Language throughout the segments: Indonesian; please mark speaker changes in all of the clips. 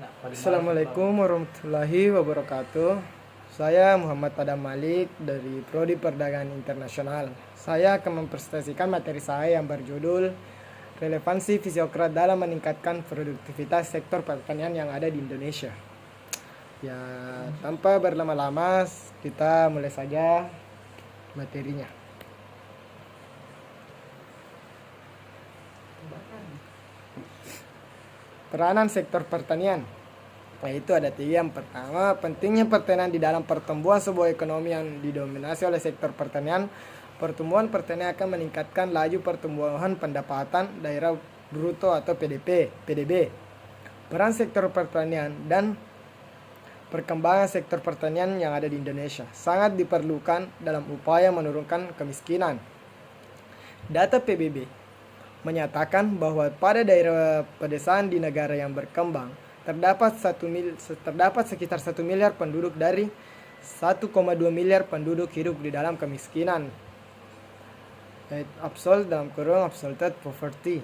Speaker 1: Assalamualaikum warahmatullahi wabarakatuh. Saya Muhammad Adam Malik dari Prodi Perdagangan Internasional. Saya akan mempresentasikan materi saya yang berjudul Relevansi Fisiokrat dalam meningkatkan produktivitas sektor pertanian yang ada di Indonesia. Ya, tanpa berlama-lama, kita mulai saja materinya. Peranan sektor pertanian, yaitu ada tiga. Yang pertama, pentingnya pertanian di dalam pertumbuhan sebuah ekonomi yang didominasi oleh sektor pertanian. Pertumbuhan pertanian akan meningkatkan laju pertumbuhan pendapatan daerah bruto atau PDB. Peran sektor pertanian dan perkembangan sektor pertanian yang ada di Indonesia sangat diperlukan dalam upaya menurunkan kemiskinan. Data PBB menyatakan bahwa pada daerah pedesaan di negara yang berkembang terdapat sekitar 1 miliar penduduk dari 1,2 miliar penduduk hidup di dalam kemiskinan, absolute poverty.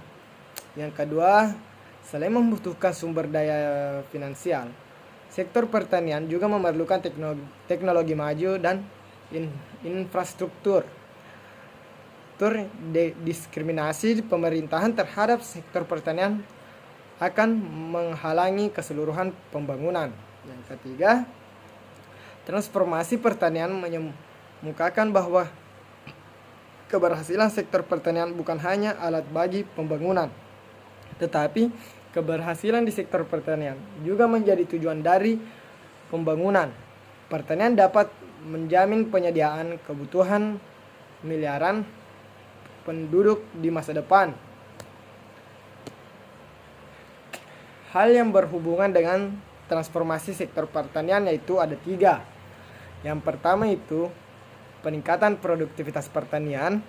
Speaker 1: Yang kedua, selain membutuhkan sumber daya finansial, sektor pertanian juga memerlukan teknologi maju dan infrastruktur. Diskriminasi pemerintahan terhadap sektor pertanian akan menghalangi keseluruhan pembangunan. Yang ketiga, transformasi pertanian mengemukakan bahwa keberhasilan sektor pertanian bukan hanya alat bagi pembangunan, tetapi keberhasilan di sektor pertanian juga menjadi tujuan dari pembangunan. Pertanian dapat menjamin penyediaan kebutuhan miliaran penduduk di masa depan. Hal yang berhubungan dengan transformasi sektor pertanian yaitu ada tiga. Yang pertama itu peningkatan produktivitas pertanian.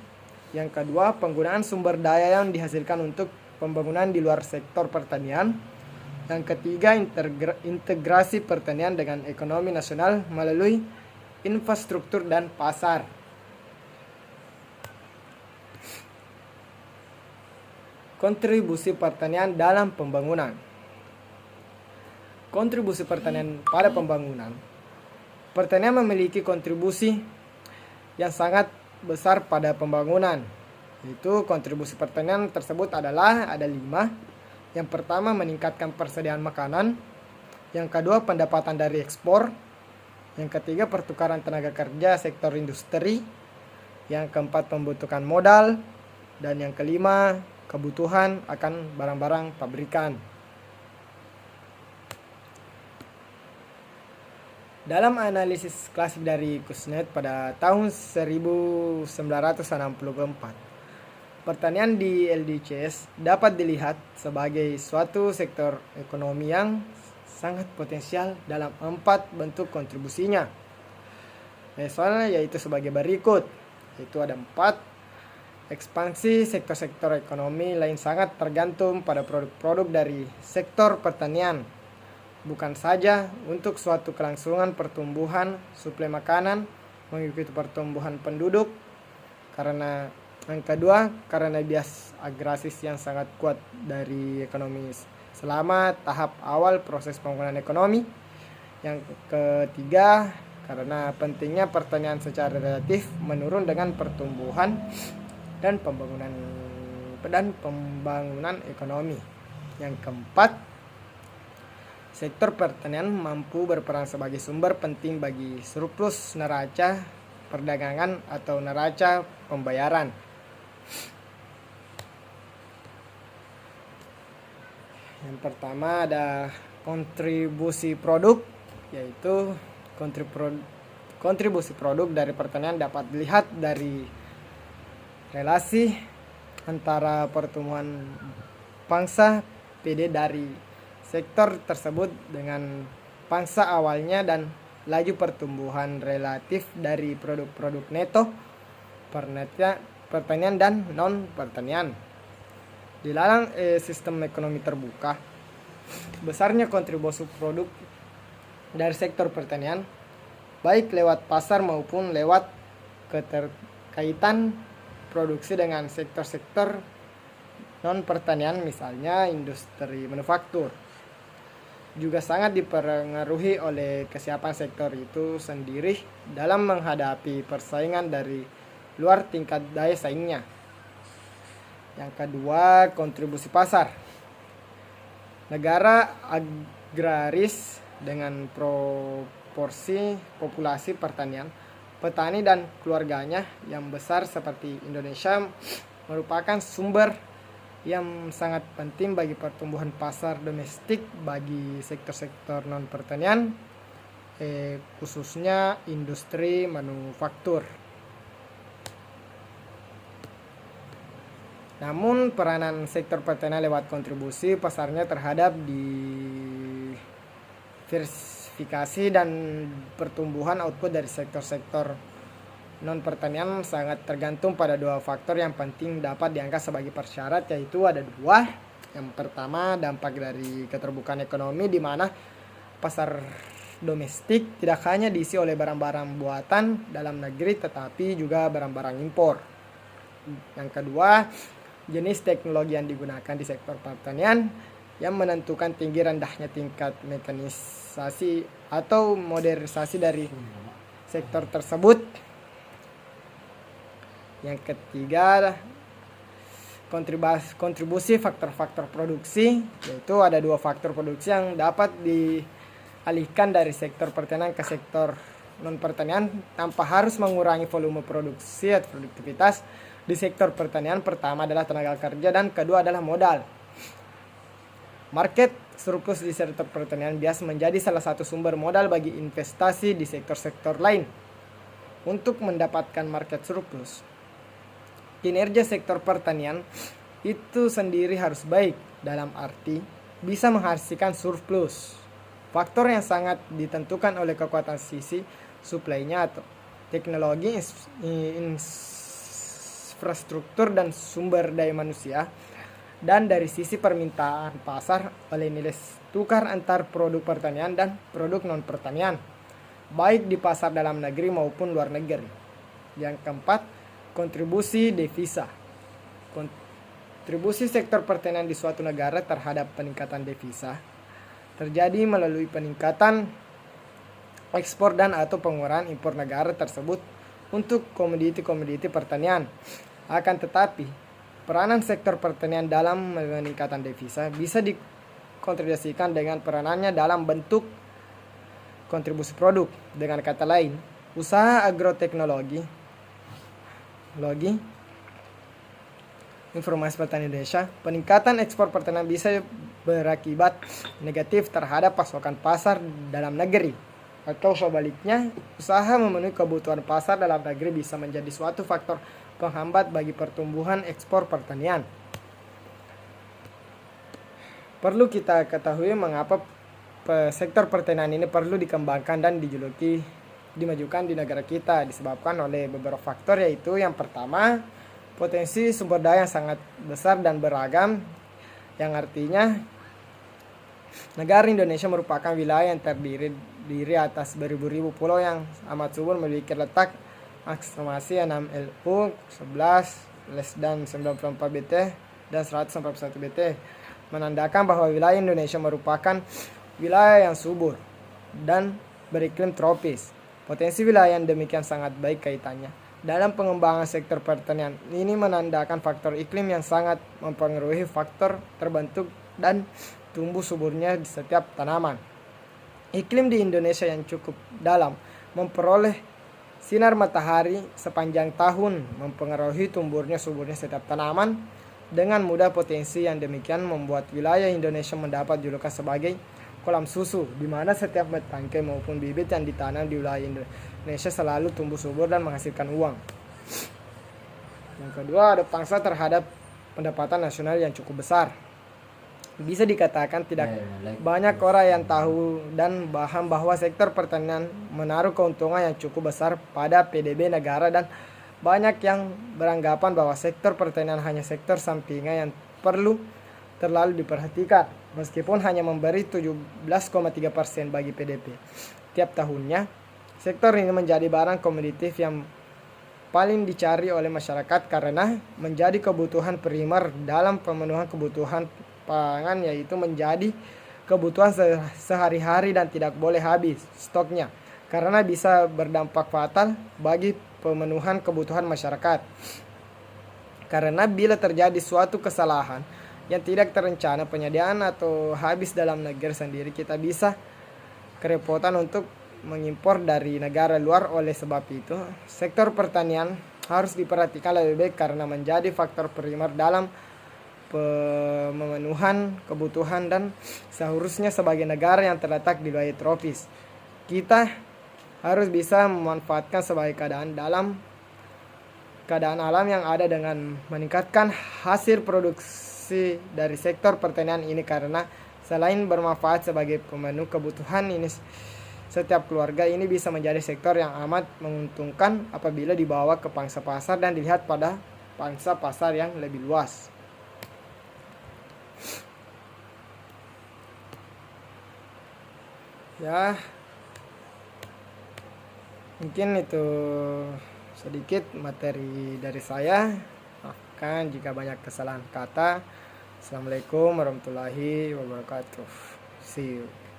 Speaker 1: Yang kedua, penggunaan sumber daya yang dihasilkan untuk pembangunan di luar sektor pertanian. Yang ketiga, integrasi pertanian dengan ekonomi nasional melalui infrastruktur dan pasar. Kontribusi pertanian dalam pembangunan. Kontribusi pertanian pada pembangunan. Pertanian memiliki kontribusi yang sangat besar pada pembangunan. Itu kontribusi pertanian tersebut adalah ada 5. Yang pertama, meningkatkan persediaan makanan. Yang kedua, pendapatan dari ekspor. Yang ketiga, pertukaran tenaga kerja sektor industri. Yang keempat, pembutuhan modal. Dan yang kelima, kebutuhan akan barang-barang pabrikan. Dalam analisis klasik dari Kuznets pada tahun 1964, pertanian di LDCs dapat dilihat sebagai suatu sektor ekonomi yang sangat potensial dalam 4 bentuk kontribusinya. Soalnya yaitu sebagai berikut, yaitu ada 4. Ekspansi sektor-sektor ekonomi lain sangat tergantung pada produk-produk dari sektor pertanian, bukan saja untuk suatu kelangsungan pertumbuhan suplai makanan mengikuti pertumbuhan penduduk. Karena yang kedua, karena bias agraris yang sangat kuat dari ekonomi selama tahap awal proses pembangunan ekonomi. Yang ketiga, karena pentingnya pertanian secara relatif menurun dengan pertumbuhan dan pembangunan ekonomi. Yang keempat, sektor pertanian mampu berperan sebagai sumber penting bagi surplus neraca perdagangan atau neraca pembayaran. Yang pertama ada kontribusi produk, yaitu kontribusi produk dari pertanian dapat dilihat dari relasi antara pertumbuhan pangsa PD dari sektor tersebut dengan pangsa awalnya dan laju pertumbuhan relatif dari produk-produk neto pertanian dan non-pertanian. Dilarang sistem ekonomi terbuka, besarnya kontribusi produk dari sektor pertanian baik lewat pasar maupun lewat keterkaitan produksi dengan sektor-sektor non pertanian, misalnya industri manufaktur. juga sangat dipengaruhi oleh kesiapan sektor itu sendiri dalam menghadapi persaingan dari luar tingkat daya saingnya. Yang kedua, kontribusi pasar. Negara agraris dengan proporsi populasi pertanian, petani dan keluarganya yang besar seperti Indonesia merupakan sumber yang sangat penting bagi pertumbuhan pasar domestik bagi sektor-sektor non-pertanian, khususnya industri manufaktur. Namun peranan sektor pertanian lewat kontribusi pasarnya terhadap diversifikasi dan pertumbuhan output dari sektor-sektor non-pertanian sangat tergantung pada dua faktor yang penting dapat dianggap sebagai persyarat, yaitu ada dua. Yang pertama, dampak dari keterbukaan ekonomi di mana pasar domestik tidak hanya diisi oleh barang-barang buatan dalam negeri tetapi juga barang-barang impor. Yang kedua, jenis teknologi yang digunakan di sektor pertanian yang menentukan tinggi rendahnya tingkat mekanisasi atau modernisasi dari sektor tersebut. Yang ketiga, kontribusi faktor-faktor produksi, yaitu ada dua faktor produksi yang dapat dialihkan dari sektor pertanian ke sektor non-pertanian tanpa harus mengurangi volume produksi atau produktivitas. Di sektor pertanian, pertama adalah tenaga kerja dan kedua adalah modal. Market surplus di sektor pertanian biasa menjadi salah satu sumber modal bagi investasi di sektor-sektor lain. Untuk mendapatkan market surplus, kinerja sektor pertanian itu sendiri harus baik, dalam arti bisa menghasilkan surplus. Faktor yang sangat ditentukan oleh kekuatan sisi supply-nya atau teknologi, infrastruktur dan sumber daya manusia, dan dari sisi permintaan pasar oleh nilai tukar antar produk pertanian dan produk non-pertanian, baik di pasar dalam negeri maupun luar negeri. Yang keempat, kontribusi devisa. Kontribusi sektor pertanian di suatu negara terhadap peningkatan devisa terjadi melalui peningkatan ekspor dan atau pengurangan impor negara tersebut untuk komoditi-komoditi pertanian. Akan tetapi, peranan sektor pertanian dalam peningkatan devisa bisa dikontribusikan dengan peranannya dalam bentuk kontribusi produk. Dengan kata lain, usaha agroteknologi informasi pertanian Indonesia, peningkatan ekspor pertanian bisa berakibat negatif terhadap pasokan pasar dalam negeri. Atau sebaliknya, usaha memenuhi kebutuhan pasar dalam negeri bisa menjadi suatu faktor penghambat bagi pertumbuhan ekspor pertanian. Perlu kita ketahui mengapa sektor pertanian ini perlu dikembangkan dan dimajukan di negara kita, disebabkan oleh beberapa faktor, yaitu yang pertama, potensi sumber daya yang sangat besar dan beragam, yang artinya negara Indonesia merupakan wilayah yang terdiri atas beribu-ribu pulau yang amat subur, memiliki letak maksimasi 6 LU 11 less than 94 BT dan 141 BT, menandakan bahwa wilayah Indonesia merupakan wilayah yang subur dan beriklim tropis. Potensi wilayah yang demikian sangat baik kaitannya dalam pengembangan sektor pertanian ini menandakan faktor iklim yang sangat mempengaruhi faktor terbentuk dan tumbuh suburnya di setiap tanaman. Iklim di Indonesia yang cukup dalam memperoleh sinar matahari sepanjang tahun mempengaruhi tumbuhnya suburnya setiap tanaman. Dengan mudah potensi yang demikian membuat wilayah Indonesia mendapat julukan sebagai kolam susu, di mana setiap tangkai maupun bibit yang ditanam di wilayah Indonesia selalu tumbuh subur dan menghasilkan uang. Yang kedua, ada pangsa terhadap pendapatan nasional yang cukup besar. Bisa dikatakan tidak banyak orang yang tahu dan paham bahwa sektor pertanian menaruh keuntungan yang cukup besar pada PDB negara, dan banyak yang beranggapan bahwa sektor pertanian hanya sektor sampingan yang perlu terlalu diperhatikan, meskipun hanya memberi 17,3% bagi PDB tiap tahunnya. Sektor ini menjadi barang komoditif yang paling dicari oleh masyarakat karena menjadi kebutuhan primer dalam pemenuhan kebutuhan pangan, yaitu menjadi kebutuhan sehari-hari dan tidak boleh habis stoknya, karena bisa berdampak fatal bagi pemenuhan kebutuhan masyarakat. Karena bila terjadi suatu kesalahan yang tidak terencana penyediaan atau habis dalam negeri sendiri, kita bisa kerepotan untuk mengimpor dari negara luar. Oleh sebab itu, sektor pertanian harus diperhatikan lebih baik karena menjadi faktor primer dalam pemenuhan kebutuhan, dan seharusnya sebagai negara yang terletak di wilayah tropis, kita harus bisa memanfaatkan sebagai keadaan alam yang ada dengan meningkatkan hasil produksi dari sektor pertanian ini, karena selain bermanfaat sebagai pemenuh kebutuhan ini, setiap keluarga ini bisa menjadi sektor yang amat menguntungkan apabila dibawa ke pangsa pasar dan dilihat pada pangsa pasar yang lebih luas. Ya, mungkin itu sedikit materi dari saya. Maafkan jika banyak kesalahan kata. Assalamualaikum warahmatullahi wabarakatuh. See you.